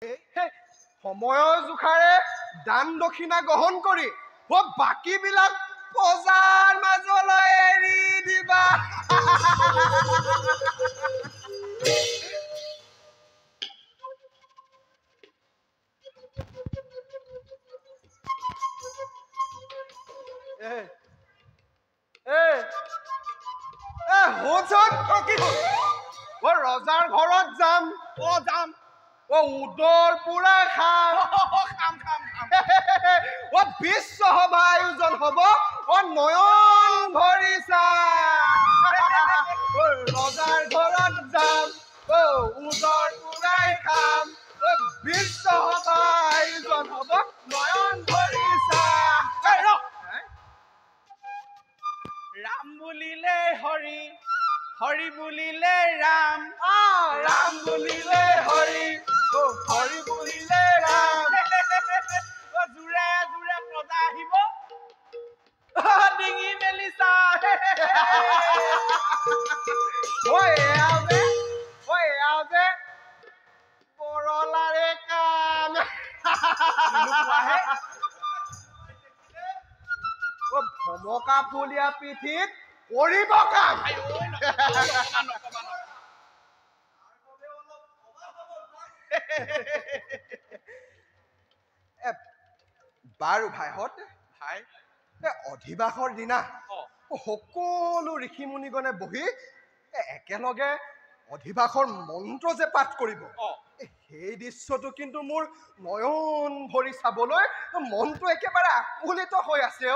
সময়ৰ জোখাৰে দান দক্ষিণা গ্ৰহণ কৰি বাকীবিলাক প্ৰজাৰ মাজলৈ এৰি দিবা। ৰজাৰ ঘৰত যাম যাম উদৰ পুৰা খাম বিশ্ব সভা আয়োজন হব নয়ন ভৰি ৰজাৰ ঘৰত যাম উদৰ পুৰাই খাম বিশ্ব সভা আয়োজন হব নয়ন ভৰি ৰাম বুলিলে হৰি হৰি বুলিলে ৰাম ৰাম বুলিলে হৰি হৰি বুলিলে ৰাম জোৰে জোৰে প্ৰজা আহিব ডিঙি মেলি চা বৰলাৰে কাম ভমকা ফুলীয়া পিঠিত কৰিব কাম বাৰু ভাইহঁত ভাই অধিবাসৰ দিনা সকলো ঋষি মুনিগণে বহি একেলগে অধিবাসৰ মন্ত্ৰ যে পাঠ কৰিব সেই দৃশ্যটো কিন্তু মোৰ নয়ন ভৰি চাবলৈ মনটো একেবাৰে আকুলিত হৈ আছে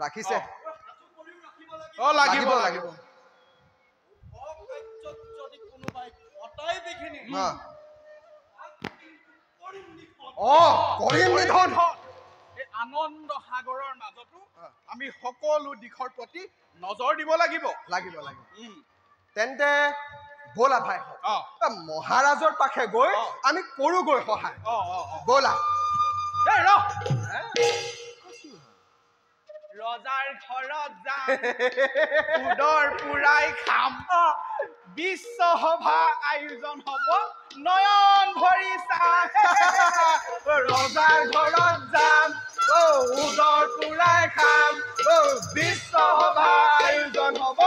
ৰাখিছে লাগিব লাগিব আনন্দ সাগৰৰ মাজতো আমি সকলো দিশৰ প্ৰতি নজৰ দিব লাগিব তেন্তে ব'লা ভাইহঁত মহাৰাজৰ পাশে গৈ আমি কৰোগৈ সহায় ব'লা ৰজাৰ ঘৰত যাম উদৰ পুৰাই খাম বিশ্ব সভা আয়োজন হব নয়ন ভৰি চাম ৰজাৰ ঘৰত যাম উদৰ পুৰাই খাম বিশ্ব সভা আয়োজন হব